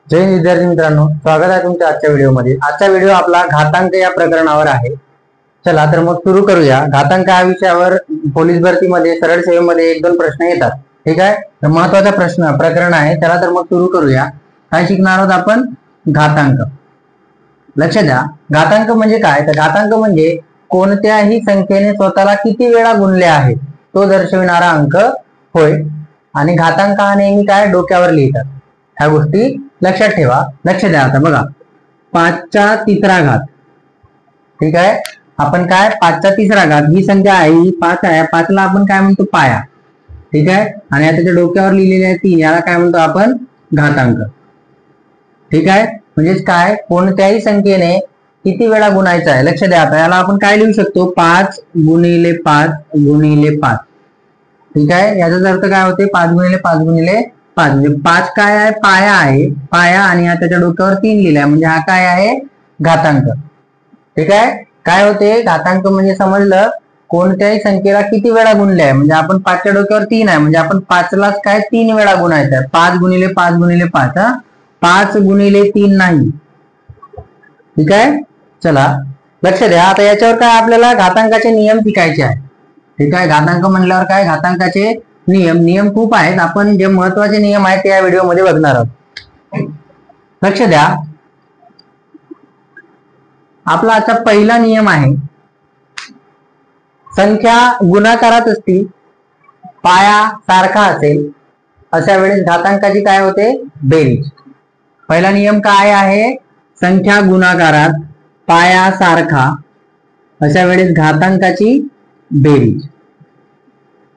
जय हिंद विद्यार्थी मित्रांनो, स्वागत आहे तुमच्या आजच्या व्हिडिओमध्ये। आजचा व्हिडिओ आपला घातांक या प्रकरणावर आहे। चला तर मग सुरू करूया। घातांक या विषयावर पोलीस भरतीमध्ये सरळ सेवेमध्ये 1-2 प्रश्न येतात। ठीक आहे, तर महत्त्वाचा प्रकरण आहे। चला तर मग सुरू करूया। काय शिकणार आहोत आपण? घातांक। लक्ष द्या, घातांक म्हणजे काय? तर घातांक म्हणजे कोणत्याही संख्येने स्वतःला किती वेळा गुणले आहे तो दर्शविणारा अंक होय। आणि घातांक हा नेहमी काय डोक्यावर लिहितात, ह्या गोष्टी लक्षात ठेवा। लक्ष द्या, आता बघा 5चा तिसरा घात। ठीक आहे, आपण काय 5चा तिसरा घात ही संख्या आहे, ही 5 आहे। 5ला आपण काय म्हणतो? पाया। ठीक आहे, आणि त्याच्या डोक्यावर लिहिलेले आहे 3, याला काय म्हणतो आपण? घातांक। ठीक आहे, म्हणजेच काय कोणत्याही संख्येने किती वेळा गुणायचा आहे। लक्ष द्या, आता याला आपण काय लिहू शकतो? 5 गुणिले 5 गुणिले 5। ठीक आहे, याचा अर्थ काय होते? 5 गुणिले 5 गुणिले 5 म्हणजे 5 काय आहे? पाया आहे, पाया, आणि त्याच्या डोक्यावर 3 लिहिलाय म्हणजे हा काय आहे? घातांक। ठीक आहे, काय होते? घातांक म्हणजे समजलं कोणत्याही संख्येला किती वेळा गुणले आहे। म्हणजे आपण 5च्या डोक्यावर 3 आहे म्हणजे आपण 5लाच काय 3 वेळा गुणायचं आहे। 5 गुणिले 5 गुणिले 5, 5 गुणिले 3 नाही। ठीक आहे, चला लक्ष द्या। आता याच्यावर काय आपल्याला घातांकाचे नियम शिकायचे आहे। ठीक आहे, घातांक म्हणल्यावर काय घातांकाचे नियम खूप आहेत। आपण जे महत्वाचे नियम आहेत ते या व्हिडिओमध्ये बघणार आहोत। लक्ष द्या, आपला आता पहिला नियम आहे, संख्या गुणाकारात असतील, पाया सारखा असेल, अशा वेळेस घातांकाची काय होते? बेरीज। पहिला नियम काय आहे? संख्या गुणाकारात, पाया सारखा, अशा वेळेस घातांकाची बेरीज।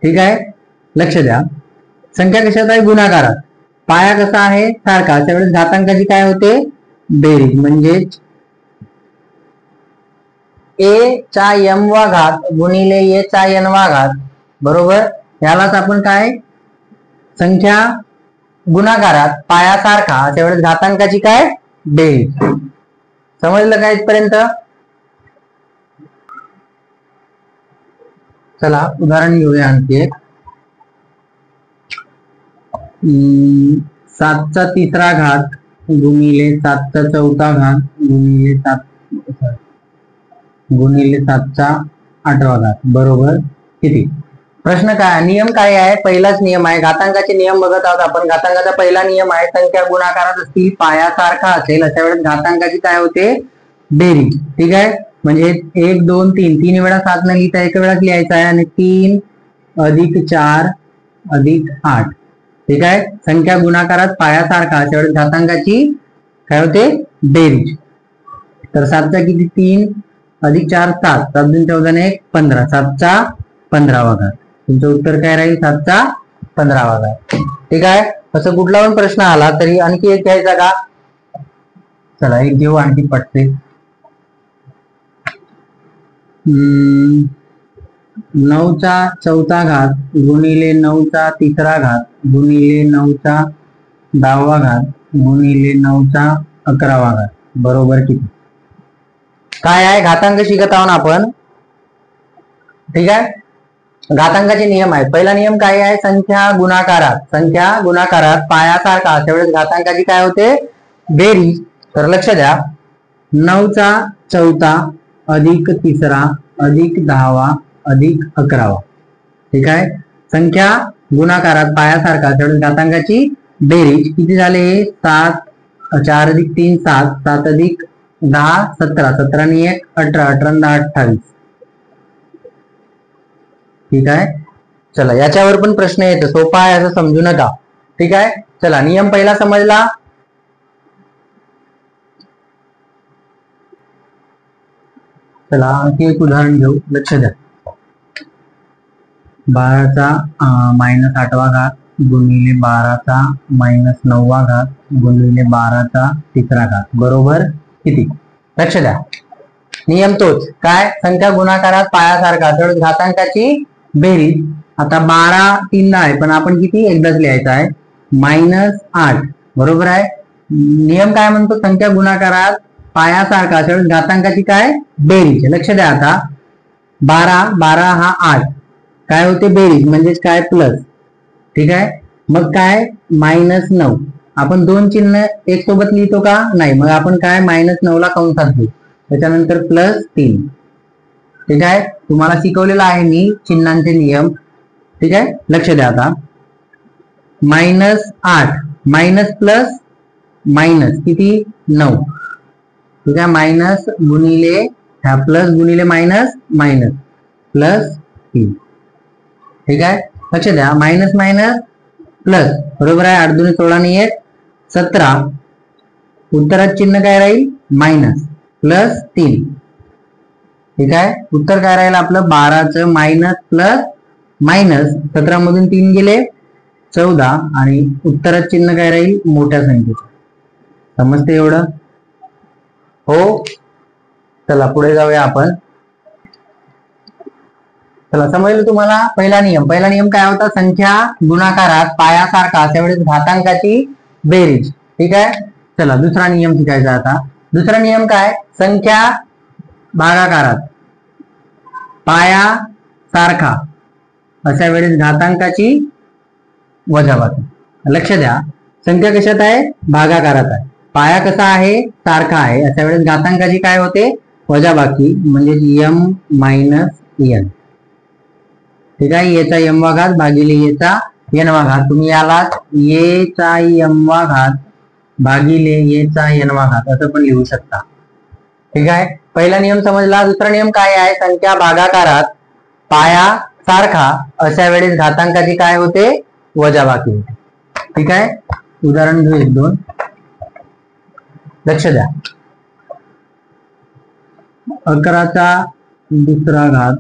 ठीक आहे, लक्ष द्या, संख्या कशात आहे? गुणाकारात, पाया कसा आहे? सारखा, अशा वेळेस घातांकाची काय होते? बेरीज। म्हणजेच a चा m वा घात गुणिले a चा n वा घात बरोबर, यालाच आपण काय संख्या गुणाकारात, पाया सारखा, अशा वेळेस घातांकाची काय? बेरीज। समजलं का इथपर्यंत? चला उदाहरण घेऊया आणखी एक। 7चा तिसरा घात गुणिले 7चा चौथा घात गुणिले 7चा 8वा घात बरोबर किती? प्रश्न काय? नियम काय आहे? पहिलाच नियम आहे, घातांकाचे नियम बघत आहोत आपण। घातांकाचा पहिला नियम आहे, संख्या गुणाकारात असतील, पाया सारखा असेल, अशा वेळेस घातांकाची काय होते? बेरीज। ठीक आहे, म्हणजे 1 2 3 वेळा 7 न लिहिता 1 वेळाच लिहायचा आहे, आणि 3 अधिक 4 अधिक 8। ठीक आहे, संख्या गुणाकारात, पाया सारखा, अशा वेळेस घातांकाची काय होते? बेरीज। तर 7चा किती? 3 अधिक 4 7, 7 2 14 1 15, 7चा 15वा घात। तुमचं उत्तर काय राहील? 7चा 15वा घात। ठीक आहे, असं कुठला पण प्रश्न आला तरी आणखी एक घ्यायचा का? चला एक घेऊ आणखी पटते। 9चा चौथा घात गुणिले 9चा तिसरा घात गुणिले 9चा 10वा घात गुणिले 9चा 11वा घात बरोबर किती? काय आहे? घातांक शिकत आहोत आपण। ठीक आहे, घातांकाचे नियम आहेत। पहिला नियम काय आहे? संख्या गुणाकारात, संख्या गुणाकारात, पाया सारखा, अशा वेळेस घातांकाची काय होते? बेरीज। तर लक्ष द्या, 9चा चौथा अधिक तिसरा अधिक 10वा अधिक 11वा। ठीक आहे, संख्या गुणाकारात, पाया सारखा, अशा वेळेस घातांकाची बेरीज किती झाले? 7 4 अधिक 3 7, 7 अधिक 10 17, 17 आणि 1 18, 18 आणि 10 28। ठीक आहे, चला याच्यावर पण प्रश्न येतो, सोपा आहे असं समजू नका। ठीक आहे, चला नियम पहिला समजला। चला आणखी एक उदाहरण घेऊ। लक्ष द्या, 12चा -8वा घात गुणिले 12चा -9वा घात गुणिले 12चा तिसरा घात बरोबर किती? लक्ष द्या, नियम तोच काय? संख्या गुणाकारात, पाया सारखा, तर घातांकाची बेरीज। आता 12 3 आहे, पण आपण किती एकदाच लिहायचा आहे, -8 बरोबर आहे। नियम काय म्हणतो? संख्या गुणाकारात, पाया सारखा, अशा वेळेस घातांकाची काय? बेरीज। लक्ष द्या, आता 12 हा 8 काय होते? बेरीज, म्हणजेच काय? प्लस। ठीक आहे, मग काय? -9 आपण दोन चिन्ह एक सोबत लिहितो का? नाही. मग आपण काय -9 ला कंसात घेऊ, त्याच्यानंतर +3. ठीक आहे. तुम्हाला शिकवलेला आहे मी चिन्हांचे नियम. ठीक आहे, लक्ष द्या आता. -8 मायनस प्लस मायनस किती 9. ठीक आहे, मायनस गुणिले प्लस गुणिले मायनस मायनस +3. ठीक आहे, लक्ष द्या. मायनस मायनस प्लस, बरोबर आहे. 8 दुणे 16 आणि 1 17. उत्तरात चिन्ह काय राहील? मायनस +3. ठीक आहे, उत्तर काय राहील आपलं? 12चं मायनस प्लस मायनस 17 मधून 3 गेले 14 आणि उत्तरात चिन्ह काय राहील? मोठ्या संख्येचं. समजते एवढं? हो. चला पुढे जाऊया आपण. चला, समजलं तुम्हाला? पहिला नियम काय होता? संख्या गुणाकारात पायासारखा अशा वेळेस घातांकाची बेरीज. ठीक आहे. चला दुसरा नियम शिकायचा आता. दुसरा नियम काय? संख्या भागाकारात पाया सारखा अशा वेळेस घातांकाची वजाबाकी. लक्ष द्या, संख्या कशात आहे? भागाकारात आहे. पाया कसा आहे? सारखा आहे. अशा वेळेस घातांकाची काय होते? वजाबाकी, म्हणजे m-n. ठीक आहे, येचा m वा घात भागिले येचा n वा घात. तुम्ही याला येचा m वा घात भागिले येचा n वा घात असं पण लिहू शकता. ठीक आहे, पहिला नियम समजला. दुसरा नियम काय आहे? संख्या भागाकारात पाया सारखा अशा वेळेस घातांकाची काय होते? वजाबाकी होते. ठीक आहे, उदाहरण घेऊ 1-2. लक्ष द्या. 11चा दुसरा घात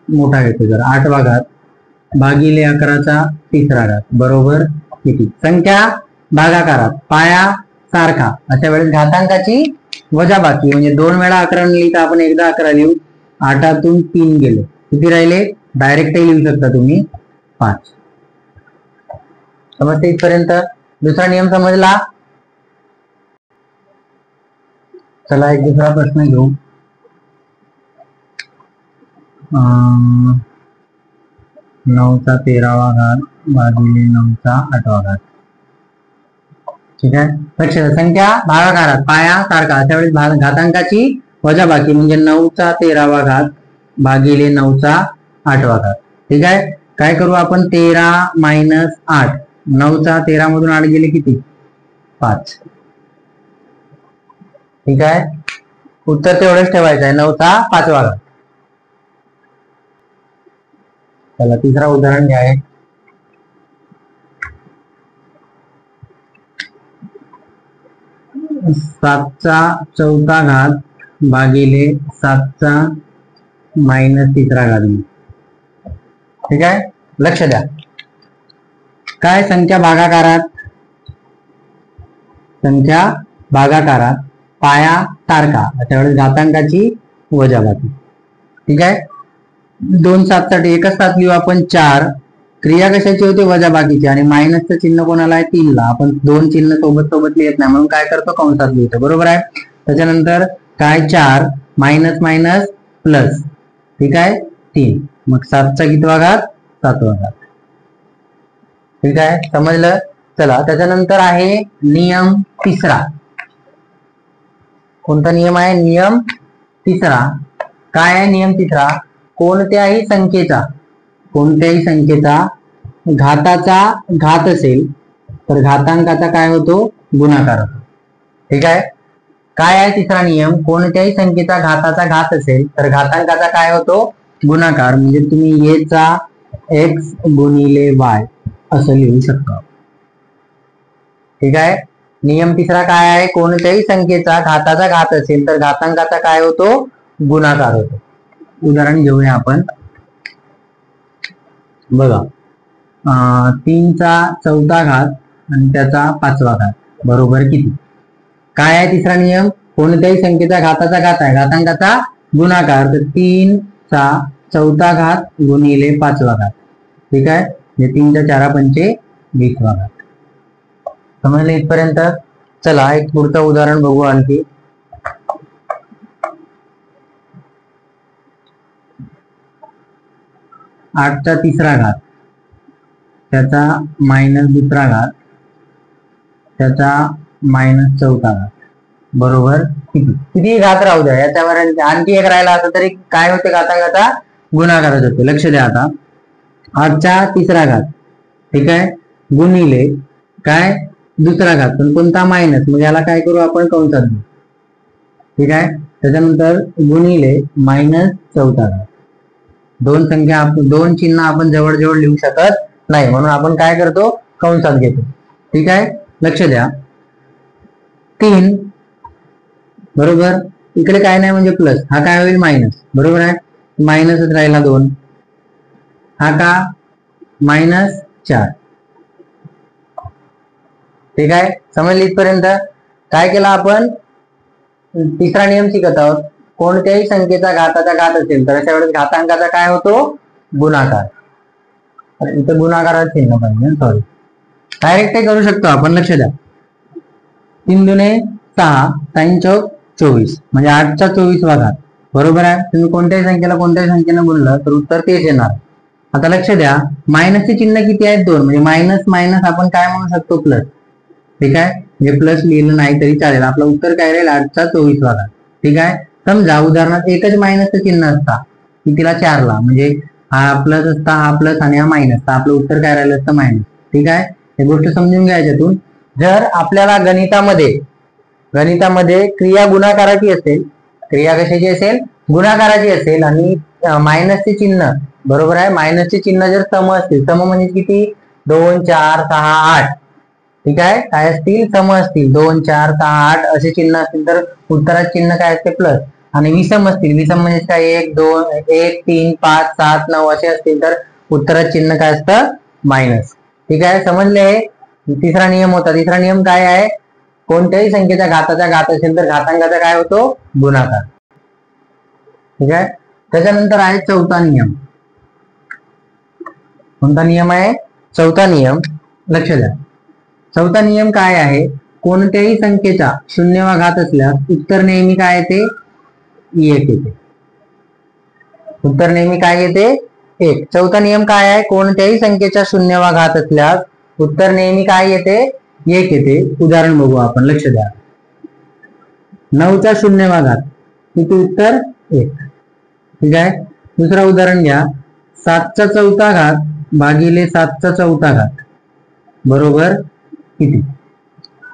मोठा घेतो जर 8 वा घात भागिले 11चा तिसरा घात बरोबर किती? संख्या भागाकारात पाया सारखा अशा वेळेस घातांकाची वजाबाकी, म्हणजे 2 वेळा 11 लिहिता आपण एकदा 11 लिहू. 8तून 3 गेले, किती राहिले? डायरेक्टही लिहू शकता तुम्ही 5. समजते इथपर्यंत? दुसरा नियम समजला. चला एक दुसरा प्रश्न घेऊ. 9चा 13वा घात भागिले 9चा 8वा घात. ठीक आहे, लक्ष द्या. संख्या भागाकारात पाया सारखा अशा वेळेस घातांकाची वजाबाकी, म्हणजे 9चा 13वा घात भागिले 9चा 8वा घात. ठीक आहे, काय करू आपण? 13 मायनस 8. 9चा 13 मधून 8 गेले किती? 5. ठीक आहे, उत्तर तेवढंच ठेवायचं आहे, 9चा 5वा घात. चला तिसरा उदाहरण घ्या. 7चा 4था घात भागिले 7चा मायनस 3रा घात. ठीक आहे, लक्ष द्या. काय? संख्या भागाकारात पाया सारखा अशा वेळेस घातांकाची वजाबाकी. ठीक आहे, 2 7 साठी एकच 7 लिहू आपण. 4 क्रिया कशाची होते? वजाबाकीची, आणि मायनसचं चिन्ह कोणाला आहे? 3 ला. आपण 2 चिन्ह सोबत लिहित नाही म्हणून काय करतो? कंसात लिहितो. बरोबर आहे. त्याच्यानंतर काय? 4 मायनस मायनस प्लस. ठीक आहे, 3. मग 7चा कितवा घात? 7वा घात. ठीक आहे, समजलं? चला त्याच्यानंतर आहे नियम तिसरा. कोणता नियम आहे? नियम तिसरा. काय आहे नियम तिसरा? कोणत्याही संख्येचा घाताचा घात असेल तर घातांकाचा काय होतो? गुणाकार होतो. ठीक आहे, काय आहे तिसरा नियम? कोणत्याही संख्येचा घाताचा घात असेल तर घातांकाचा काय होतो? गुणाकार, म्हणजे तुम्ही येचा x गुणिले y असं लिहू शकता. ठीक आहे, नियम तिसरा काय आहे? कोणत्याही संख्येचा घाताचा घात असेल तर घातांकाचा काय होतो? गुणाकार होतो. उदाहरण घेऊया आपण. बघा, 3चा 4था घात आणि त्याचा 5वा घात बरोबर किती? काय आहे तिसरा नियम? कोणत्याही संख्येचा घाताचा घात आहे, घातांकाचा गुणाकार, तर 3चा 4था घात गुणिले 5वा घात. ठीक आहे, म्हणजे 3च्या 4 पंचे 20वा घात. समजले इथपर्यंत? चला एक पुढचं उदाहरण बघू आणखी. 8चा 3रा घात त्याचा मायनस 2रा घात त्याचा मायनस चौथा घात बरोबर किती घात राहू द्या, याच्यावर आणखी एक राहिला असं तरी काय होते, घातांकाचा गुणाकारच होते. लक्ष द्या आता, 8चा तिसरा घात, ठीक आहे, गुणिले काय दुसरा घात, पण कोणता मायनस, मग याला काय करू आपण कंसात घेऊ, ठीक आहे. त्याच्यानंतर गुणिले मायनस चौथा घात. दोन संख्या दोन चिन्ह आपण जवळ जवळ लिहू शकत नाही, म्हणून आपण काय करतो, कंसात घेतो, ठीक आहे. लक्ष द्या, 3 बरोबर, इकडे काय नाही म्हणजे प्लस, हा काय होईल मायनस, बरोबर आहे, मायनसच राहिला 2, हा का -4, ठीक आहे. समजली इथपर्यंत. काय केलं आपण, तिसरा नियम शिकत आहोत, कोणत्याही संख्येचा घाताचा घात असेल तर अशा वेळेस घातांकाचा काय होतो, गुणाकार. इथं गुणाकारात चिन्ह पाहिजे, सॉरी, डायरेक्ट ते करू शकतो आपण. लक्ष द्या, 3 दुने 6, 3 चौक 24, म्हणजे 8चा 24वा घात, बरोबर आहे. तुम्ही कोणत्याही संख्येला कोणत्याही संख्येनं गुणलं तर उत्तर तेच येणार. आता लक्ष द्या, मायनसचे चिन्ह किती आहेत, 2, म्हणजे मायनस मायनस आपण काय म्हणू शकतो, प्लस, ठीक आहे. म्हणजे प्लस लिहिलं नाही तरी चालेल, आपलं उत्तर काय राहील, 8चा 24वा घात, ठीक आहे. समजा उदाहरणार्थ एकच मायनसचं चिन्ह असता, कितीला 4ला, म्हणजे हा प्लस असता, हा प्लस आणि हा मायनस, तर आपलं उत्तर काय राहिलं असतं, मायनस, ठीक आहे. ही गोष्ट समजून घ्यायच्यातून. जर आपल्याला गणितामध्ये क्रिया गुणाकाराची असेल, क्रिया कशाची असेल, गुणाकाराची असेल, आणि मायनसचे चिन्ह, बरोबर आहे, मायनसचे चिन्ह जर सम असतील, सम म्हणजे किती, 2 4 6 8, ठीक आहे, काय असतील, सम असतील, 2 4 6 8 असे चिन्ह असतील तर उत्तरात चिन्ह काय असते, प्लस. आणि विषम असतील, विषम म्हणजे काय, 1 2 1 3 5 7 9 असे असतील तर उत्तरात चिन्ह काय असतं, मायनस, ठीक आहे. समजले. तिसरा नियम होता. तिसरा नियम काय आहे, कोणत्याही संख्येच्या घाताचा घात असेल तर घातांकाचा काय होतो, गुणाकार, ठीक आहे. त्याच्यानंतर आहे चौथा नियम. कोणता नियम आहे, चौथा नियम. लक्ष द्या, चौथा नियम काय आहे, कोणत्याही संख्येचा 0वा घात असल्यास उत्तर नेहमी काय येते, 1 येते. उत्तर नेहमी काय येते, 1. चौथा नियम काय आहे, कोणत्याही संख्येचा 0वा घात असल्यास उत्तर नेहमी काय येते, 1 येते. उदाहरण बघू आपण. लक्ष द्या, 9चा 0वा घात किती, उत्तर 1, ठीक आहे. दुसरा उदाहरण घ्या, 7चा 4था घात भागिले 7चा 4था घात बरोबर किती.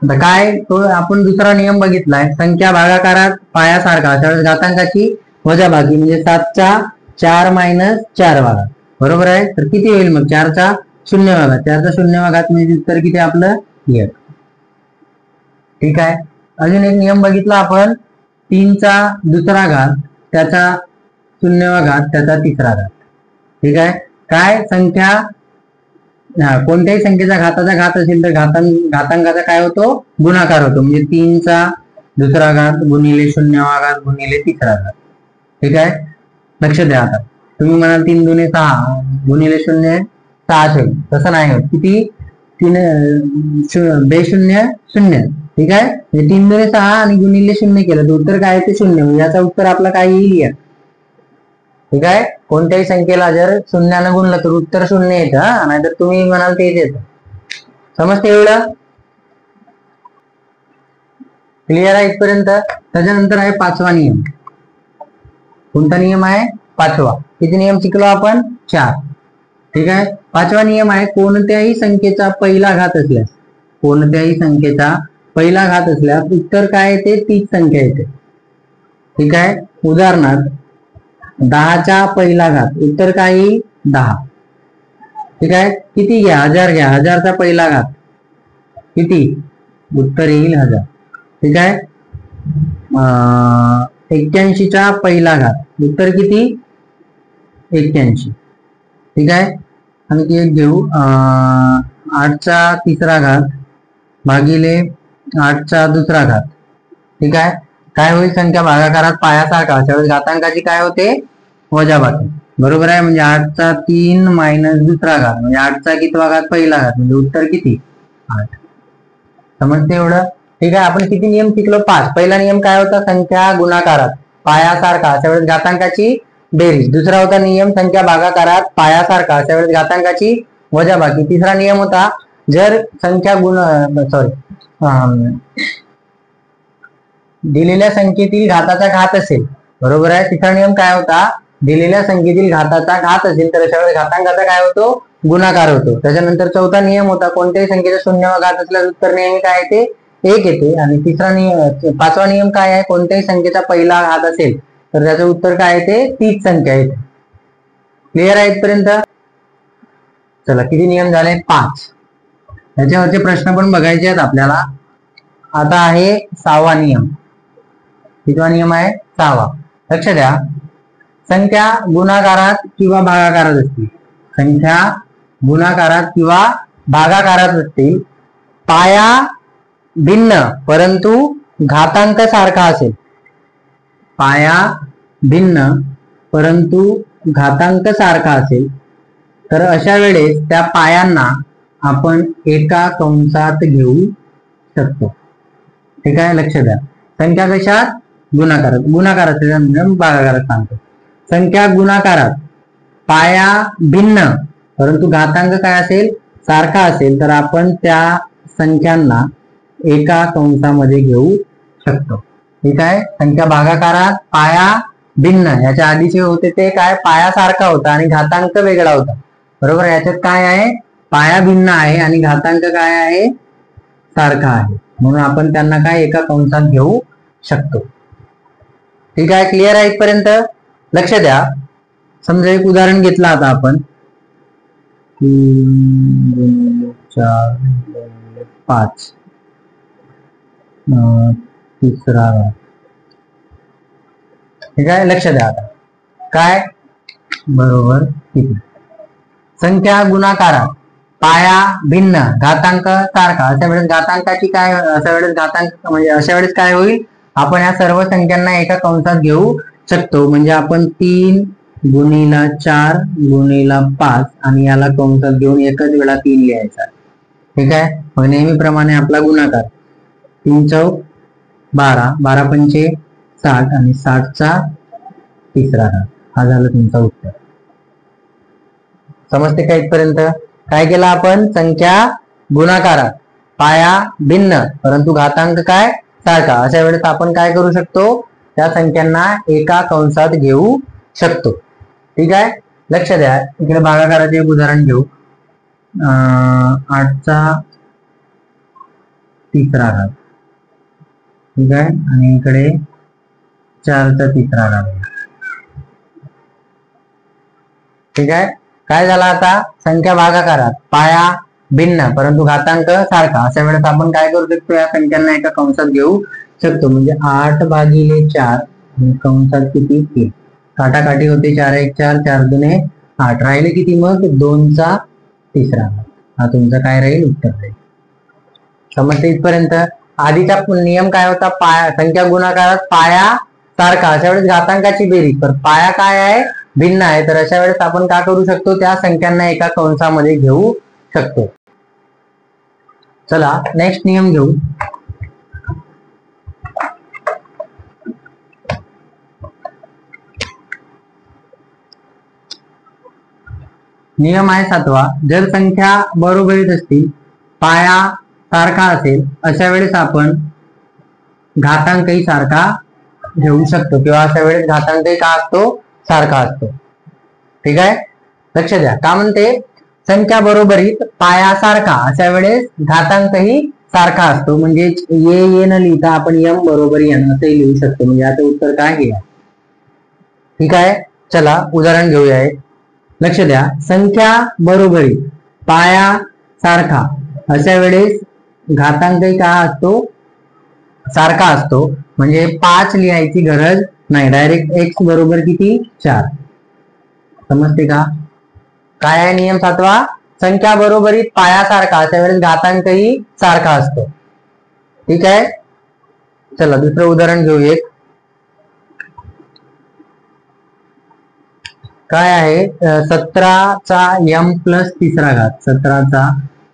आता काय, तो आपण दुसरा नियम बघितलाय, संख्या भागाकारात पायासारखा, त्यावेळेस घातांकाची वजाबाकी, म्हणजे 7चा 4 मायनस 4वा घात, बरोबर आहे. तर किती होईल मग, 4चा 0वा घात, 4चा 0वा घात म्हणजे उत्तर किती आपलं, 1, ठीक आहे. अजून एक नियम बघितला आपण, 3चा दुसरा घात त्याचा 0वा घात त्याचा तिसरा घात, ठीक आहे. काय संख्या, कोणत्याही संख्येचा घाताचा घात असेल तर घातांकाचा काय होतो, गुणाकार होतो, म्हणजे 3चा दुसरा घात गुणिले 0वा घात गुणिले तिसरा घात, ठीक आहे. लक्ष द्या, आता तुम्ही म्हणाल 3 दुने 6 गुणिले 0 6 होईल, तसं नाही होत. किती, 3 बेशून्य 0, ठीक आहे. 3 दुने 6 आणि गुणिले 0 केलं तर उत्तर काय येते, 0. याचा उत्तर आपला काय येईल, ठीक आहे. कोणत्याही संख्येला जर 0ने गुणलं तर उत्तर 0 येतं, नाहीतर तुम्ही म्हणाल तेच येतं. समजते एवढं, क्लिअर आहे इथपर्यंत. त्याच्यानंतर आहे 5वा नियम. कोणता नियम आहे, 5वा. किती नियम शिकलो आपण, 4, ठीक आहे. 5वा नियम आहे, कोणत्याही संख्येचा पहिला घात असल्यास, कोणत्याही संख्येचा पहिला घात असल्यास उत्तर काय येते, तीच संख्या येते, ठीक आहे. उदाहरणार्थ 10चा पहिला घात, उत्तर काय येईल, 10, ठीक आहे. किती घ्या, 1000 घ्या, 1000चा पहिला घात किती, उत्तर येईल 1000, ठीक आहे. 81चा पहिला घात, उत्तर किती, 81, ठीक आहे. आणखी एक घेऊ, 8चा तिसरा घात भागिले 8चा दुसरा घात, ठीक आहे. काय होईल, संख्या भागाकारात पायासारखा, त्यावेळेस घातांकाची काय होते, वजाबाकी, बरोबर आहे. म्हणजे 8चा 3 मायनस दुसरा घात, म्हणजे 8चा कितवा घात, पहिला घात, म्हणजे उत्तर किती, 8. समजते एवढं, ठीक आहे. आपण किती नियम शिकलो, 5. पहिला नियम काय होता, संख्या गुणाकारात पायासारखा, त्यावेळेस घातांकाची बेरीज. दुसरा होता नियम, संख्या भागाकारात पायासारखा, त्यावेळेस घातांकाची वजाबाकी. तिसरा नियम होता, जर संख्या दिलेल्या संख्येतील घाताचा घात असेल, बरोबर आहे, तिसरा नियम काय होता, दिलेल्या संख्येतील घाताचा घात असेल तर अशा वेळेस घातांकाचा काय होतो, गुणाकार होतो. त्याच्यानंतर चौथा नियम होता, कोणत्याही संख्येचा शून्य व घात असल्यास उत्तर नेहमी काय येते, 1 येते. आणि तिसरा नियम, पाचवा नियम काय आहे, कोणत्याही संख्येचा पहिला घात असेल तर त्याचं उत्तर काय येते, तीच संख्या येते. क्लिअर आहे इथपर्यंत? चला, किती नियम झाले, 5. त्याच्यावरचे प्रश्न पण बघायचे आहेत आपल्याला. आता आहे 6वा नियम. कितवा नियम आहे, 6वा. लक्ष द्या, संख्या गुणाकारात किंवा भागाकारात असतील, संख्या गुणाकारात किंवा भागाकारात असतील, पाया भिन्न परंतु घातांक सारखा असेल, पाया भिन्न परंतु घातांक सारखा असेल तर अशा वेळेस त्या पायांना आपण एका कंसात घेऊ शकतो. ठीक आहे, लक्ष द्या. संख्या कशात, गुणाकारात, गुणाकारात भागाकारात सांगतो. संख्या गुणाकारात पाया भिन्न परंतु घातांक काय असेल, सारखा असेल तर आपण त्या संख्यांना एका कंसामध्ये घेऊ शकतो. ठीक आहे. संख्या भागाकारात पाया भिन्न, याच्या आधीचे होते ते काय, पाया सारखा होता आणि घातांक वेगळा होता, बरोबर. याच्यात काय आहे, पाया भिन्न आहे आणि घातांक काय आहे, सारखा आहे, म्हणून आपण त्यांना काय एका कंसात घेऊ शकतो. ठीक आहे, क्लिअर आहे इथपर्यंत? लक्ष द्या, समजा एक उदाहरण घेतलं आता आपण, 3, 4, 5, तिसरा. ठीक आहे, लक्ष द्या. आता काय बरोबर किती, संख्या गुणाकारात पाया भिन्न घातांक सारखा, अशा वेळेस घातांकाची काय, अशा वेळेस घातांक म्हणजे अशा वेळेस काय होईल, आपण या सर्व संख्यांना एका कंसात घेऊ शकतो. म्हणजे आपण 3 गुणिला 4 गुणिला 5 आणि याला कंसात घेऊन एकच वेळा 3 लिहायचा. ठीक आहे, मग नेहमीप्रमाणे आपला गुणाकार 3 चौक 12, 12 पंचे 60 आणि 60चा तिसरा घात. हा झाला तुमचा उत्तर. समजते का इथपर्यंत? काय केलं आपण, संख्या गुणाकारात पाया भिन्न परंतु घातांक काय सारखा, अशा वेळेस आपण काय करू शकतो, त्या संख्यांना एका कंसात घेऊ शकतो. ठीक आहे, लक्ष द्या. इकडे भागाकाराचे एक उदाहरण घेऊ, 8चा तिसरा घात. ठीक आहे, आणि इकडे 4चा तिसरा घात. ठीक आहे, काय झाला आता, संख्या भागाकारात पाया भिन्न परंतु घातांक सारखा, अशा वेळेस आपण काय करू शकतो, या संख्यांना एका कंसात घेऊ शकतो. म्हणजे 8/4 कंसात किती, 3, काटाकाटी होते, 4 1 4, 4 2 8, राहिले किती मग 2चा तिसरा. हा तुमचा काय राहील, उत्तर राहील. समजते इथपर्यंत? आधीचा नियम काय होता, पाया, संख्या गुणाकारात पाया सारखा, अशा वेळेस घातांकाची बेरीज, तर पाया काय आहे, भिन्न आहे, तर अशा वेळेस आपण काय करू शकतो, त्या संख्यांना एका कंसामध्ये घेऊ शकतो. चला नेक्स्ट नियम घेऊ. नियम आहे 7वा. जर संख्या बरोबरीत असतील, पाया सारखा असेल, अशा वेळेस आपण घातांकही सारखा घेऊ शकतो, किंवा अशा वेळेस घातांकही का असतो, सारखा असतो. ठीक आहे, लक्ष द्या. का म्हणते, संख्या बरोबरीत पाया सारखा, अशा वेळेस घातांकही सारखा असतो. म्हणजे ये न लिहिता आपण यम बरोबर एन असंही लिहू शकतो. म्हणजे याचं उत्तर काय आहे. ठीक आहे, चला उदाहरण घेऊया. लक्ष द्या, संख्या बरोबरीत पाया सारखा, अशा वेळेस घातांकही काय असतो, सारखा असतो. म्हणजे 5 लिहायची गरज नाही, डायरेक्ट x बरोबर किती, 4. समजते का? काय आहे नियम 7वा, संख्या बरोबरीत पाया सारखा, अशा वेळेस घातांकही सारखा असतो. ठीक आहे, चला दुसरं उदाहरण घेऊ. एक काय आहे, 17चा m प्लस तिसरा घात, 17चा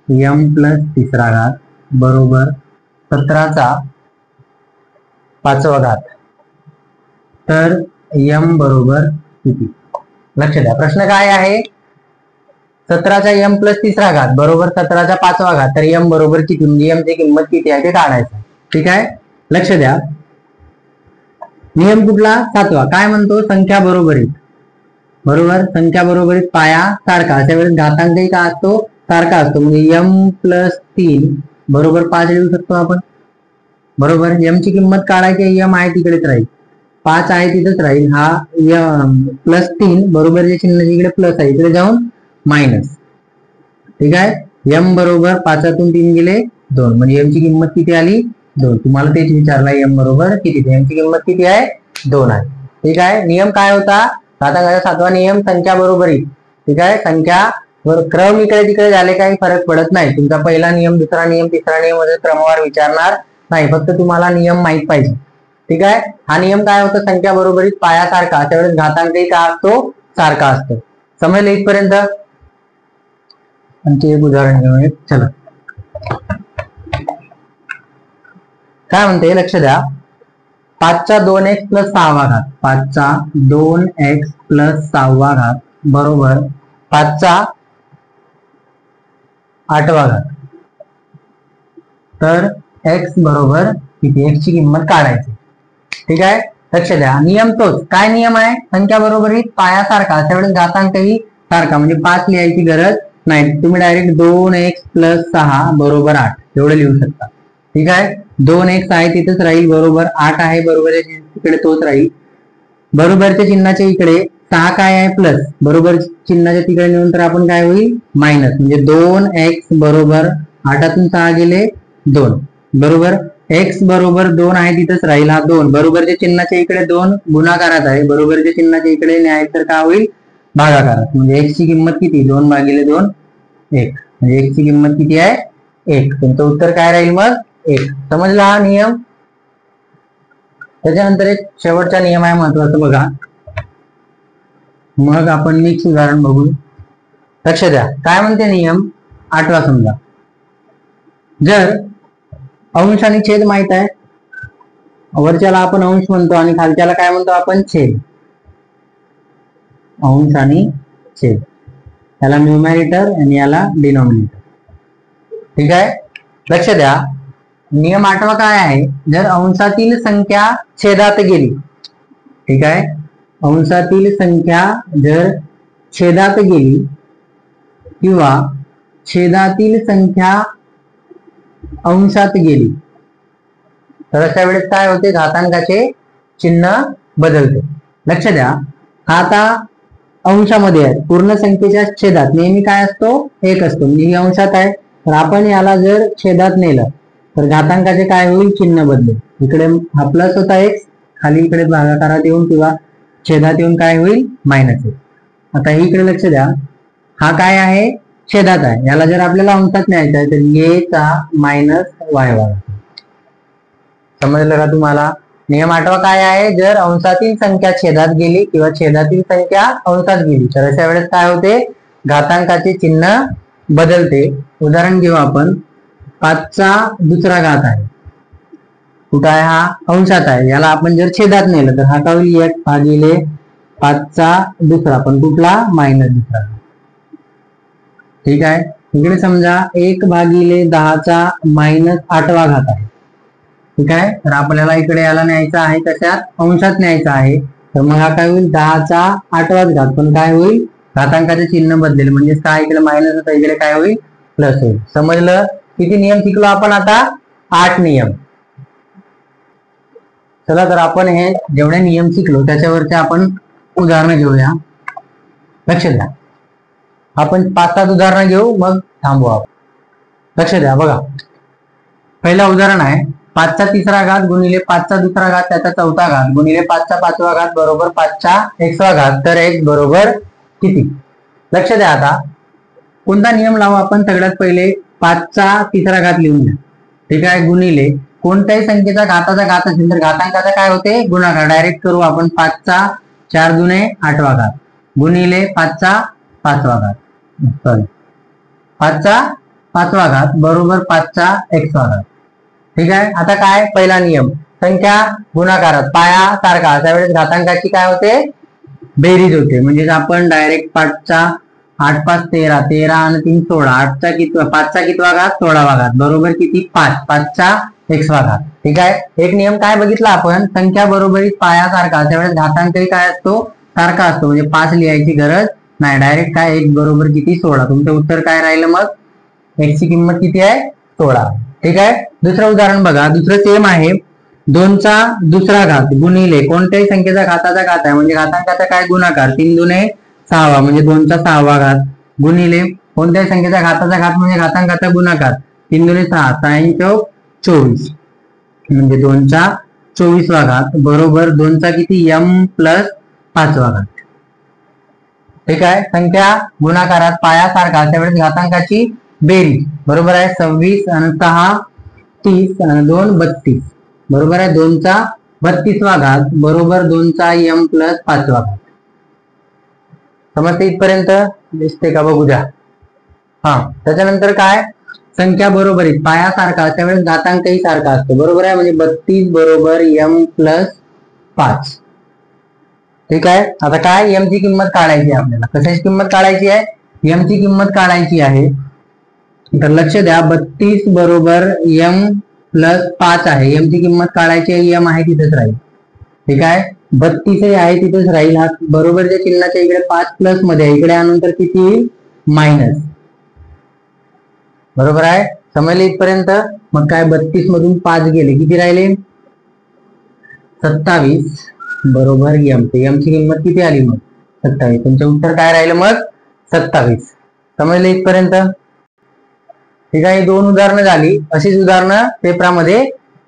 m प्लस तिसरा घात बरोबर 17चा 5वा घात. तर m बरोबर किती. लक्ष द्या, प्रश्न काय आहे, 17चा m प्लस तिसरा घात बरोबर 17चा 5वा घात. तर m बरोबर किती म्हणजे m ची किंमत किती आहे ते काढायचं. ठीक आहे, लक्ष द्या. नियम कुठला? 7वा. काय म्हणतो? संख्या बरोबरीत. बरोबर, संख्या बरोबरीत पाया सारखा. अशा वेळेस घातांकही काय असतो? सारखा असतो. म्हणजे m प्लस 3 बरोबर 5 लिहू शकतो आपण. बरोबर, m ची किंमत काढायची. m आहे तिकडेच राहील, 5 आहे तिथेच राहील. हा प्लस 3 बरोबर जे चिन्ह इकडे प्लस आहे इकडे जाऊन मायनस. ठीक आहे, m बरोबर 5तून 3 गेले 2 म्हणजे m ची किंमत किती आली? 2. तुम्हाला तेच विचारलं m बरोबर किती? m ची किंमत किती आहे? 2 आहे. ठीक आहे, नियम काय होता? घातांकाचा 7वा नियम संख्या बरोबरीत. ठीक आहे, संख्या क्रम इकडे तिकडे झाले काही फरक पडत नाही. तुमचा पहिला नियम, दुसरा नियम, तिसरा नियम मध्ये क्रमवार विचारणार नाही, फक्त तुम्हाला नियम माहित पाहिजे. ठीक आहे, हा नियम काय होता? संख्या बरोबरीत पाया सारखा. अशा वेळेस घातांकही काय असतो? सारखा असतो. समजलं इथपर्यंत? आणखी एक उदाहरण घेऊया. चला, काय म्हणते लक्ष द्या. 5चा 2x प्लस 6वा घात. 5चा 2x प्लस 6वा घात बरोबर 5चा 8वा घात. तर x बरोबर किती? x ची किंमत काढायची. ठीक आहे, लक्ष द्या. नियम तोच. काय नियम आहे? संख्या बरोबरीत पाया सारखा. अशा वेळेस घातांकही सारखा. म्हणजे 5 लिहायची गरज नाही, तुम्ही डायरेक्ट 2x प्लस 6 बरोबर 8 एवढं लिहू शकता. ठीक आहे, 2x आहे तिथेच राहील बरोबर 8 आहे बरोबर तिकडे तोच राहील. बरोबरच्या चिन्हाच्या इकडे 6 काय आहे? प्लस. बरोबर चिन्हाच्या तिकडे नेऊन तर आपण काय होईल? मायनस. म्हणजे 2x बरोबर 8तून 6 गेले 2 बरोबर x बरोबर 2 आहे तिथेच राहील हा 2. बरोबरच्या चिन्हाच्या इकडे 2 गुणाकारात आहे, बरोबरच्या चिन्हाच्या इकडे न्याय तर काय होईल? भागाकारात. म्हणजे x ची किंमत किती? 2 भागिले 2 1. म्हणजे x ची किंमत किती आहे? 1. तुमचं उत्तर काय राहील मग? 1. समजला हा नियम? त्याच्यानंतर एक शेवटचा नियम आहे महत्वाचा बघा. मग आपण मिक्स उदाहरण बघू. लक्ष द्या. काय म्हणते नियम? 8वा समजा. जर अंश आणि छेद माहित आहे, वरच्याला आपण अंश म्हणतो आणि खालच्याला काय म्हणतो आपण? छेद. अंश आणि छेद, याला न्यूमरेटर आणि याला डिनॉमिनेटर. ठीक आहे, लक्ष द्या. नियम 8वा काय आहे? जर अंशातील संख्या छेदात गेली. ठीक आहे, अंशातील संख्या जर छेदात गेली किंवा छेदातील संख्या अंशात गेली तर अशा वेळेस काय होते? घातांकाचे चिन्ह बदलते. लक्ष द्या, आता अंशामध्ये आहे, पूर्ण संख्येच्या छेदात नेहमी काय असतो? 1 असतो. म्हणजे ही अंशात आहे, तर आपण याला जर छेदात नेलं तर घातांकाचे काय होईल? चिन्ह बदलेल. इकडे हा प्लस होता x, खाली इकडे भागाकारात येऊन किंवा छेदात येऊन काय होईल? मायनस होईल. आता इकडे लक्ष द्या, हा काय आहे? छेदात आहे. याला जर आपल्याला अंशात न्यायचा आहे तर a चा मायनस y वा. समजलं का तुम्हाला? नियम 8वा काय आहे? जर अंशातील संख्या छेदात गेली किंवा छेदातील संख्या अंशात गेली तर अशा वेळेस काय होते? घातांकाचे चिन्ह बदलते. उदाहरण घेऊ आपण. 5चा दुसरा घात आहे, कुठं आहे? हा अंशात आहे. याला आपण जर छेदात नेलं तर हा काय होईल? 1 भागिले 5चा दुसरा, पण कुठला? मायनस दुसरा. ठीक आहे, इकडे समजा 1 भागिले 10चा मायनस 8वा घात आहे. ठीक आहे, तर आपल्याला इकडे याला न्यायचा आहे, कशात? अंशात न्यायचा आहे. तर मग हा काय होईल? 10चा 8वाच घात, पण काय होईल? घातांकाचे चिन्ह बदलेल. म्हणजे काय? इकडे मायनस होता, इकडे काय होईल? प्लस होईल. समजलं? किती नियम शिकलो आपण आता? 8 नियम. चला, तर आपण हे जेवढे नियम शिकलो त्याच्यावरचे आपण उदाहरणं घेऊया. लक्ष द्या, आपण 5-7 उदाहरणं घेऊ, मग थांबू आपण. लक्ष द्या, बघा. पहिला उदाहरण आहे 5चा तिसरा घात गुणिले 5चा दुसरा घात त्याचा चौथा घात गुणिले 5चा 5वा घात बरोबर 5चा 1वा घात. तर x बरोबर किती? लक्ष द्या, आता कोणता नियम लावू आपण? सगळ्यात पहिले 5चा तिसरा घात लिहून घ्या. ठीक आहे, गुणिले कोणत्याही संख्येचा घाताचा घात असेल तर घातांकाचा काय होते? गुणाकार. डायरेक्ट करू आपण. 5चा 4 दुने 8वा घात गुणिले 5चा 5वा घात, सॉरी 5चा 5वा घात बरोबर 5चा 1वा घात. ठीक आहे, आता काय? पहिला नियम, संख्या गुणाकारात पाया सारखा. अशा वेळेस घातांकाची काय होते? बेरीज होते. म्हणजे आपण डायरेक्ट 5चा 8 5 13, 13 आणि 3 16, 8चा कितवा 5चा कितवा घात 16वा घात बरोबर किती 5, 5चा x वा घात. ठीक आहे. एक नियम काय बघितला आपण, संख्या बरोबरीत पाया सारखा त्यावेळेस घातांकही काय असतो सारखा असतो, म्हणजे 5 लिहायची गरज नाही, डायरेक्ट काय x बरोबर किती 16. तुमचं उत्तर काय राहिलं मग, x ची किंमत किती आहे 16. ठीक आहे. दुसरं उदाहरण बघा, दुसरं सेम आहे. 2चा दुसरा घात गुणिले कोणत्याही संख्येचा घाताचा घात आहे म्हणजे घातांकाचा काय गुणाकार 3 दुने 6 म्हणजे 2चा 6वा घात गुणिले कोणत्याही संख्येचा घाताचा घात म्हणजे घातांकाचा गुणाकार 3 दुने 6 6 चौक 24 म्हणजे 2चा 24वा घात बरोबर 2चा किती m प्लस 5वा घात. ठीक आहे. संख्या गुणाकारात पाया सारखा त्यावेळेस घातांकाची बेरीज बरोबर आहे 26 आणि 6 30 आणि 2 32 बरोबर आहे 2चा 32वा घात बरोबर 2चा m प्लस 5वा घात. समजते इथपर्यंत, दिसते का बघू द्या. हा, त्याच्यानंतर काय, संख्या बरोबरीत पाया सारखा त्यावेळेस घातांकही सारखा असतो बरोबर आहे म्हणजे 32 बरोबर m प्लस 5. ठीक आहे. आता काय m ची किंमत काढायची आहे आपल्याला, कशाची किंमत काढायची आहे, m ची किंमत काढायची आहे. तर लक्ष द्या 32 बरोबर m प्लस 5 आहे, m ची किंमत काढायची आहे, m आहे तिथेच राहील. ठीक आहे. 32 आहे तिथेच राहील, हा बरोबरच्या चिन्हाच्या इकडे 5 प्लस मध्ये आहे, इकडे आणून तर किती येईल मायनस. बरोबर आहे, समजले इथपर्यंत. मग काय 32 मधून 5 गेले किती राहिले 27 बरोबर m. m ची किंमत किती आली मग 27. तुमचं उत्तर काय राहिलं मग 27. समजले इथपर्यंत. ठीक आहे. 2 उदाहरणं झाली, अशीच उदाहरणं पेपरामध्ये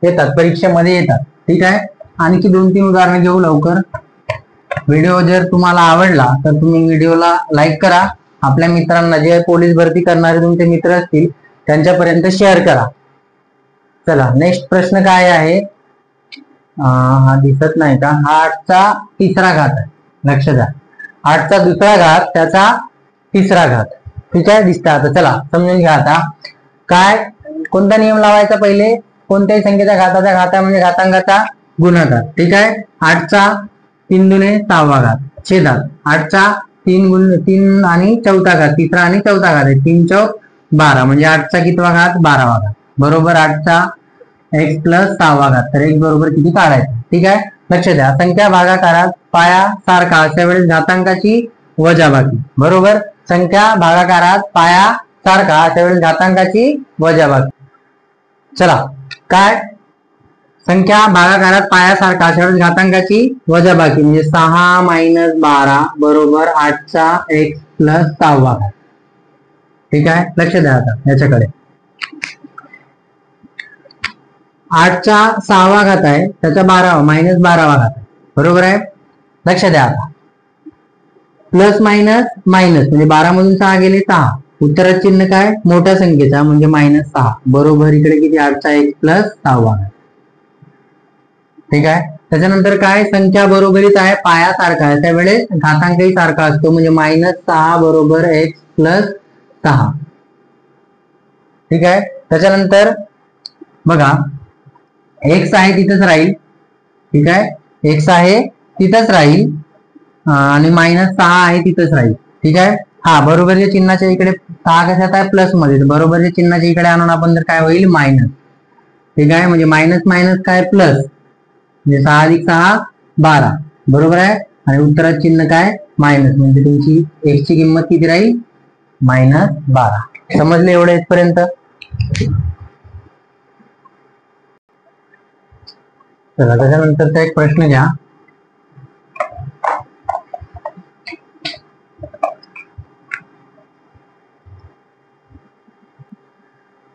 येतात, परीक्षेमध्ये येतात. ठीक आहे. आणखी 2-3 उदाहरणं घेऊ लवकर. व्हिडिओ जर तुम्हाला आवडला तर तुम्ही व्हिडिओला लाईक करा, आपल्या मित्रांना जे पोलीस भरती करणारे तुमचे मित्र असतील त्यांच्यापर्यंत शेअर करा. चला नेक्स्ट प्रश्न काय आहे, हा दिसत नाही का, हा 8चा तिसरा घात आहे. लक्ष द्या, 8चा दुसरा घात त्याचा तिसरा घात. ठीक आहे, दिसतं. आता चला समजून घ्या. आता काय, कोणता नियम लावायचा, पहिले कोणत्याही संख्येचा घाताचा घात आहे म्हणजे घातांकाचा गुणाकार. ठीक आहे. 8चा 3 दुने 6वा घात छेदात 8चा 3 आणि चौथा घात, तिसरा आणि चौथा घात आहे, 3 चौक 12 म्हणजे 8चा कितवा घात 12वा घात बरोबर 8चा x प्लस 6वा घात. तर x बरोबर किती काढायचं. ठीक आहे. लक्ष द्या, संख्या भागाकारात पाया सारखा अशा वेळेस घातांकाची वजाबाकी बरोबर, संख्या भागाकारात पाया सारखा अशा वेळेस घातांकाची वजाबाकी. चला काय, संख्या भागाकारात पाया सारखा अशा वेळेस घातांकाची वजाबाकी म्हणजे 6 मायनस 12 बरोबर 8चा x प्लस 6वा घात. ठीक आहे. लक्ष द्या आता याच्याकडे, 8चा 6वा घात आहे त्याचा 12 मायनस 12वा घात आहे बरोबर आहे. लक्ष द्या आता, प्लस मायनस मायनस म्हणजे 12 मधून 6 गेले 6, उत्तरात चिन्ह काय मोठ्या संख्येचा म्हणजे -6 बरोबर इकडे किती 8चा x प्लस 6वा घात. ठीक आहे. त्याच्यानंतर काय, संख्या बरोबरीत आहे पाया सारखा आहे त्यावेळेस घातांकही सारखा असतो म्हणजे -6 बरोबर x प्लस 6. ठीक आहे. त्याच्यानंतर बघा x आहे तिथंच राहील. ठीक आहे, x आहे तिथंच राहील आणि -6 आहे तिथंच राहील. ठीक आहे. हा बरोबरच्या चिन्हाच्या इकडे 6 कशात आहे प्लस मध्ये, बरोबरच्या चिन्हाच्या इकडे आणून आपण तर काय होईल मायनस. ठीक आहे, म्हणजे मायनस मायनस काय प्लस म्हणजे 6 अधिक 6 12 बरोबर आहे आणि उत्तरात चिन्ह काय मायनस म्हणजे तुमची x ची किंमत किती राहील -12. समजले एवढे इथपर्यंत. चला त्याच्यानंतरचा एक प्रश्न घ्या.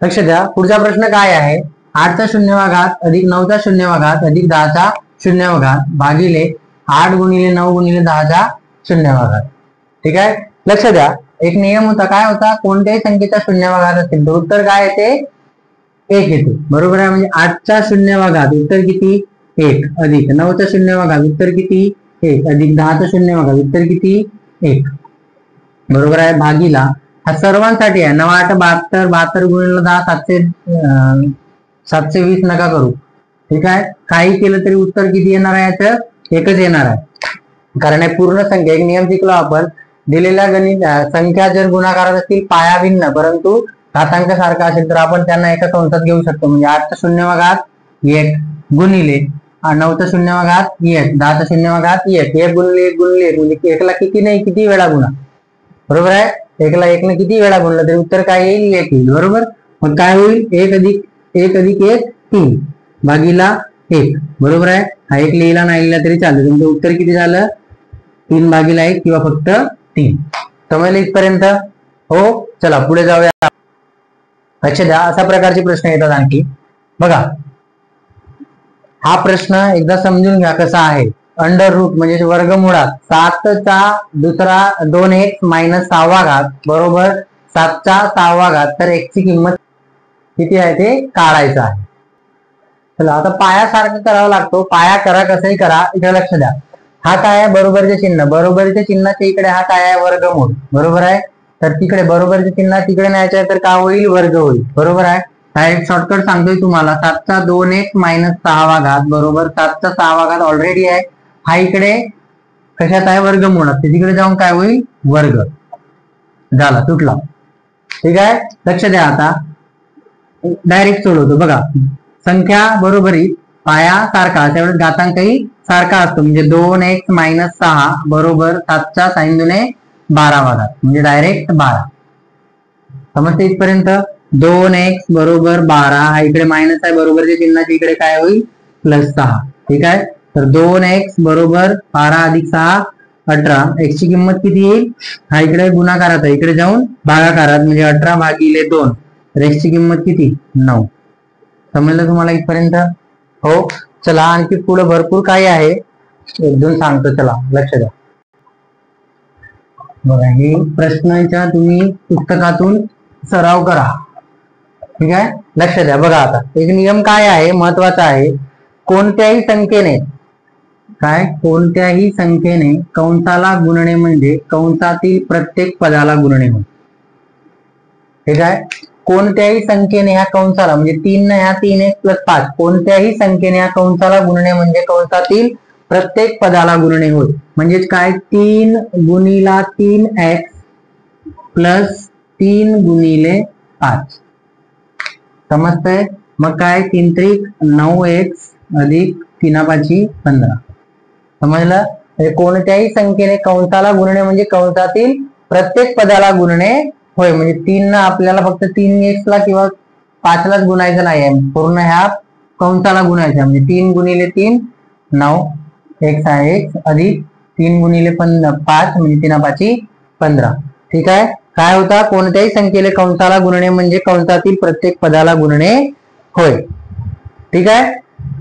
लक्ष द्या, पुढचा प्रश्न काय आहे, 8चा शून्यवा घात अधिक 9चा शून्यवा घात अधिक 10चा शून्यवा घात भागिले 8 गुणिले 9 गुणिले 10चा शून्यवा घात. ठीक आहे. लक्ष द्या, एक नियम होता, काय होता, कोणत्याही संख्येचा शून्यवा घात असेल तर उत्तर काय येते 1 येते बरोबर आहे. म्हणजे 8चा शून्यवा घात उत्तर किती 1 अधिक 9चा शून्यवा घात उत्तर किती 1 अधिक 10चा शून्यवा घात उत्तर किती 1 बरोबर आहे. भागीला हा सर्वांसाठी आहे, 9 8 72 72 गुणिले 10 720 नका करू. ठीक आहे. काही केलं तरी उत्तर किती येणार आहे याचं 1च येणार आहे, कारण हे पूर्ण संख्या. एक नियम शिकलो आपण, दिलेल्या गणित संख्या जर गुणाकारात असतील पाया भिन्न परंतु घातांक सारखा असेल तर आपण त्यांना एका कंसात घेऊ शकतो. म्हणजे 8/0 गुणिले 9/0 10/0 1 गुणिले 1 गुणिले 1 म्हणजे 1 ला किती नाही किती वेळा गुणा. बरोबर आहे. 1 ला 1 ने किती वेळा गुणलं तरी उत्तर काय येईल 1 येईल. बरोबर. मग काय होईल 1 अधिक 1 3 भागीला 1. बरोबर आहे. हा 1 लिहिला नाही लिहिला तरी चालेल. तुमचं उत्तर किती झालं 3/1 किंवा फक्त 3. समजलं इथपर्यंत. हो चला पुढे जाऊया. लक्ष द्या अशा प्रकारचे प्रश्न येतात आणखी. बघा हा प्रश्न एकदा समजून घ्या कसा आहे. अंडर रूट म्हणजे वर्गमुळात 7/2 -6 बरोबर 7/6 तर x ची किंमत किती आहे ते काढायचं आहे. चला आता पायासारखं करावं लागतो. पाया करा कसंही करा. इकडे लक्ष द्या. हा काय आहे बरोबरचे चिन्ह. बरोबरच्या चिन्हाच्या इकडे हा काय आहे वर्गमूळ. बरोबर आहे. तर तिकडे बरोबरचे चिन्ह तिकडे न्यायचं आहे तर काय होईल वर्ग होईल. बरोबर आहे. हा एक शॉर्टकट सांगतोय तुम्हाला. 7/2 -6 बरोबर 7/6 ऑलरेडी आहे. हा इकडे कशात आहे वर्गमुळात. तिकडे जाऊन काय होईल वर्ग झाला तुटला. ठीक आहे. लक्ष द्या. आता डायरेक्ट सोडवतो. बघा संख्या बरोबरीत पाया सारखा त्यावेळेस घातांकही सारखा असतो. म्हणजे 2x - 6 बरोबर 7/2 म्हणजे डायरेक्ट 12. समजते इथपर्यंत. 2x बरोबर 12 हा इकडे मायनस आहे बरोबरच्या चिन्हाच्या इकडे काय होईल +6. ठीक आहे. तर 2x बरोबर 12 अधिक 6 18. x ची किंमत किती येईल. हा इकडे गुणाकारात आहे इकडे जाऊन भागाकारात म्हणजे 18/2 तर x ची किंमत किती 9. समजलं तुम्हाला इथपर्यंत. हो चला आणखी पुढे भरपूर काही आहे. एक दोन सांगतो. चला लक्ष द्या. बघा हे प्रश्नांच्या तुम्ही पुस्तकातून सराव करा. ठीक आहे. लक्ष द्या. बघा आता एक नियम काय आहे महत्वाचा आहे. कोणत्याही संख्येने कंसाला गुणणे म्हणजे कंसातील प्रत्येक पदाला गुणणे होय. ठीक आहे. कोणत्याही संख्येने ह्या कंसाला म्हणजे 3 ह्या 3x + 5 कोणत्याही संख्येने ह्या कंसाला गुणणे म्हणजे कंसातील प्रत्येक पदाला गुणणे होय. म्हणजेच काय 3 गुणिला 3x + 3 गुणिले 5. समजतंय. मग काय 3 त्रिक 9x अधिक 3×5 15. समजलं. कोणत्याही संख्येने कंसाला गुणणे म्हणजे कंसातील प्रत्येक पदाला गुणणे होय. म्हणजे 3 आपल्याला फक्त 3x ला किंवा 5 लाच गुणायचं नाही आहे. पूर्ण ह्या कंसाला गुणायचं म्हणजे 3 गुणिले 3 9 x आहे x अधिक 3 गुणिले 5 म्हणजे 3×5 15. ठीक आहे. काय होता कोणत्याही संख्येने कंसाला गुणणे म्हणजे कंसातील प्रत्येक पदाला गुणणे होय. ठीक आहे.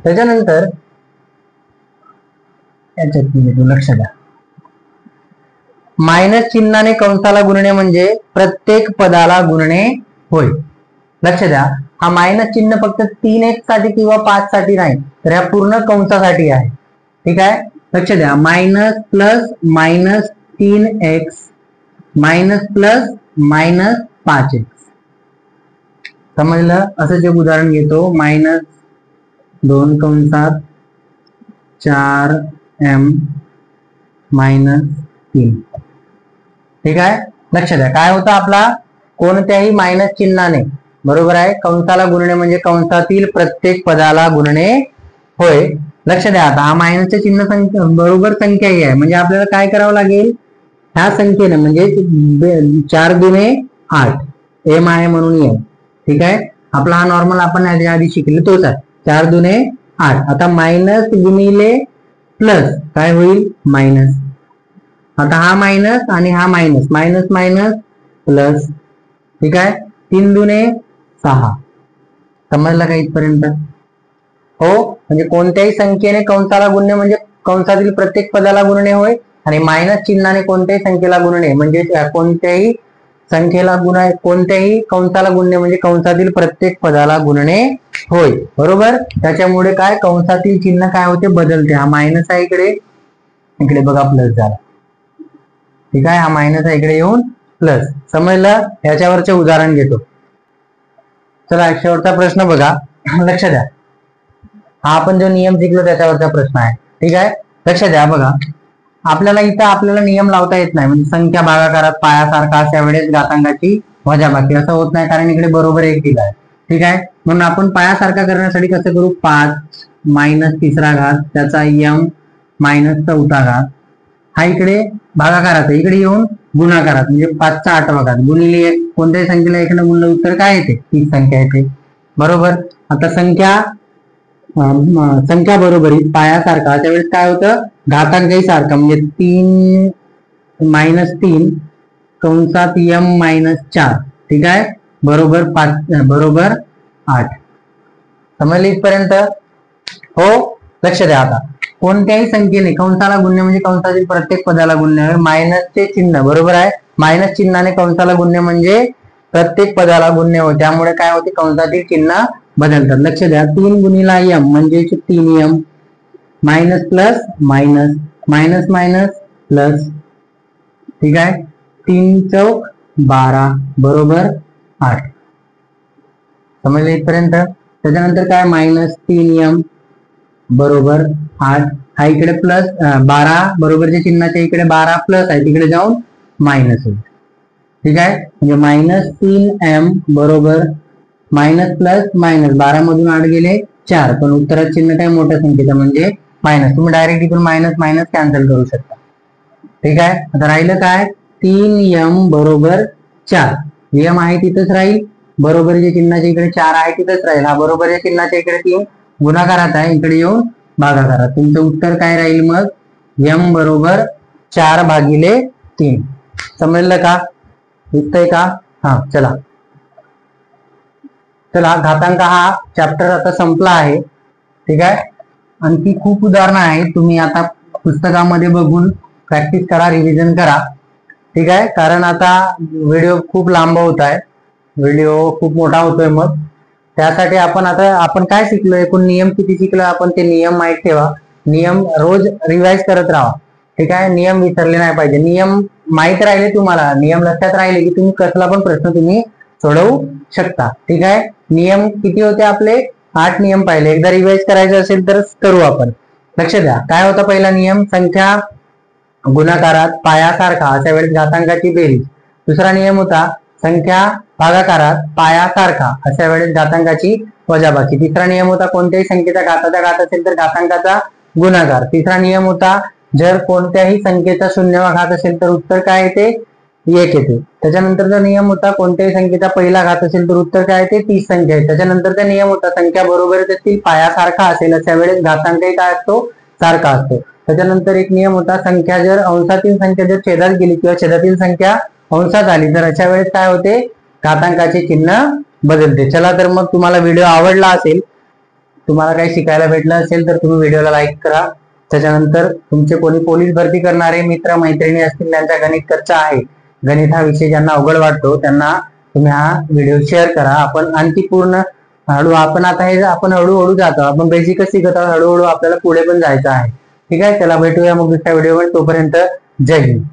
त्याच्यानंतर लक्ष द्या. मायनस चिन्हाने कंसाला गुणणे म्हणजे प्रत्येक पदाला गुणणे होय. लक्ष द्या. हा मायनस चिन्ह फक्त 3x साठी किंवा 5 साठी नाही तर या पूर्ण कंसासाठी आहे. ठीक आहे. लक्ष द्या. Minus plus minus 3x minus plus minus 5x. समजलं. असंच एक उदाहरण घेतो. -2 कंसात 4m -3. ठीक आहे. लक्ष द्या. काय होतं आपला कोणत्याही मायनस चिन्हाने बरोबर आहे कंसाला गुणणे म्हणजे कंसातील प्रत्येक पदाला गुणणे होय. लक्ष द्या. आता हा मायनसचे चिन्ह बरोबर संख्या ही आहे म्हणजे आपल्याला काय करावं लागेल ह्या संख्येने म्हणजे 4 दुणे 8 m आहे म्हणून m. ठीक आहे. आपला हा नॉर्मल आपण आधी शिकले तोच आहे 4 दुणे 8. आता मायनस गुणिले प्लस काय होईल मायनस. आता हा मायनस आणि हा मायनस मायनस मायनस प्लस. ठीक आहे. 3 दुणे 6. समजलं का इथपर्यंत. हो म्हणजे कोणत्याही संख्येने कंसाला गुणणे म्हणजे कंसातील प्रत्येक पदाला गुणणे होय आणि मायनस चिन्हाने कोणत्याही संख्येला गुणणे म्हणजे कोणत्याही संख्येला कोणत्याही कंसाला गुणणे म्हणजे कंसातील प्रत्येक पदाला गुणणे होय. बरोबर. त्याच्यामुळे काय कंसातील चिन्ह काय होते बदलते. हा मायनस आहे इकडे बघा प्लस झाला. ठीक आहे. हा मायनस आहे इकडे येऊन प्लस. समजलं. याच्यावरचे उदाहरण घेतो. चला शेवटचा प्रश्न बघा. लक्ष द्या. हा आपण जो नियम शिकलो त्याच्यावरचा प्रश्न आहे. ठीक आहे. लक्ष द्या. बघा आपल्याला इथं आपल्याला नियम लावता येत नाही, म्हणजे संख्या भागाकारात पायासारखा अशा वेळेस घातांकाची वजाबाकी असं होत नाही, कारण इकडे बरोबर 1 दिला आहे. ठीक आहे, म्हणून आपण पायासारखा करण्यासाठी कसं करू, 5 मायनस तिसरा घात त्याचा m मायनस चौथा घात, हा इकडे भागाकारात आहे, इकडे येऊन गुणाकारात म्हणजे 5चा 8वा घात गुणिले 1. कोणत्याही संख्येला 1 न गुणलं उत्तर काय येते, तीच संख्या येते. बरोबर. आता संख्या बरोबरीत पायासारखा अशा वेळेस काय होतं, घातांकही सारखा, म्हणजे 3 मायनस 3 कंसात m मायनस 4. ठीक आहे, बरोबर 5 बरोबर 8. समजले इथपर्यंत? हो, लक्ष द्या. आता कोणत्याही संख्येने कंसाला गुणणे म्हणजे कंसातील प्रत्येक पदाला गुणणे, मायनसचे चिन्ह बरोबर आहे, मायनस चिन्हाने कंसाला गुणणे म्हणजे प्रत्येक पदाला गुणणे होते, त्यामुळे काय होते, कंसातील चिन्ह बदलतात. लक्ष द्या, 3 गुणिला m म्हणजे 3m minus plus minus minus minus plus. ठीक आहे, 3 चौक 12 बरोबर 8. समजले इथपर्यंत? त्याच्यानंतर काय, मायनस 3m बरोबर 8, हा इकडे प्लस 12 बरोबरच्या चिन्हाच्या इकडे 12 प्लस आहे, तिकडे जाऊन मायनस होईल. ठीक आहे, म्हणजे मायनस 3m बरोबर मायनस प्लस मायनस 12 मधून 8 गेले 4, पण उत्तरात चिन्ह काय मोठ्या संख्येचं म्हणजे मायनस. तुम्ही डायरेक्ट इथून मायनस मायनस कॅन्सल करू शकता. ठीक आहे, आता राहिलं काय, 3m बरोबर 4. m आहे तिथंच राहील, बरोबरच्या चिन्हाच्या इकडे 4 आहे तिथंच राहील, हा बरोबरच्या चिन्हाच्या इकडे 3 गुणाकारात आहे, इकडे येऊन भागाकारात. तुमचं उत्तर काय राहील मग, m बरोबर 4 भागिले 3. समजलं का, दिसतंय का? हा, चला घातांक हा चॅप्टर आता संपला आहे. ठीक आहे, आणखी खूप उदाहरणं आहेत, तुम्ही आता पुस्तकामध्ये बघून प्रॅक्टिस करा, रिव्हिजन करा. ठीक आहे, कारण आता व्हिडिओ खूप लांब होत आहे, व्हिडिओ खूप मोठा होतोय, मग त्यासाठी आपण काय शिकलो, एकूण नियम किती शिकलो आपण, ते नियम माहीत ठेवा, नियम रोज रिवाइज करत राहा. ठीक आहे, नियम विसरले नाही पाहिजे, नियम माहीत राहिले तुम्हाला, नियम लक्षात राहिले की तुम्ही कसला पण प्रश्न तुम्ही सोडवू शकता. ठीक आहे, नियम किती होते आपले, 8 नियम पाहिले, एकदा रिवाइज करायचं असेल तर करू आपण. लक्ष द्या, काय होता पहिला नियम, संख्या गुणाकारात पायासारखा अशा वेळेस घातांकाची बेरीज. दुसरा नियम होता, संख्या भागाकारात पायासारखा अशा वेळेस घातांकाची वजाबाकी. तिसरा नियम होता, कोणत्याही संख्येचा घाताचा घात असेल तर घातांकाचा गुणाकार. तिसरा नियम होता, जर कोणत्याही संख्येचा शून्यवा घात असेल तर उत्तर काय येते, 1 येते. त्याच्यानंतरचा नियम होता, कोणत्याही संख्येचा पहिला घात असेल तर उत्तर काय येते, 30 संख्या आहे. त्याच्यानंतरचा नियम होता, संख्या बरोबरच असतील पायासारखा असेल अशा वेळेस घातांकही काय असतो, सारखा असतो. त्याच्यानंतर एक नियम होता, संख्या जर अंशातील संख्या जर छेदात गेली किंवा छेदातील संख्या अंशात आली तर अशा वेळेस काय होते, घातांकाचे चिन्ह बदलते. चला तर मग तुम्हाला व्हिडिओ आवडला असेल, तुम्हाला काही शिकायला भेटलं असेल तर तुम्ही व्हिडिओला लाईक करा. त्याच्यानंतर तुमचे कोणी पोलीस भरती करणारे मित्र मैत्रिणी असतील, त्यांचा गणित कच्चा आहे, गणित हा विषय ज्यांना अवघड वाटतो त्यांना तुम्ही हा व्हिडिओ शेअर करा. आपण आणखी पूर्ण आपण हळूहळू जातो, आपण बेसिकच शिकत आहोत, हळूहळू आपल्याला पुढे पण जायचं आहे. ठीक आहे, चला भेटूया मग दुसऱ्या व्हिडिओवर, तोपर्यंत जय हिंद.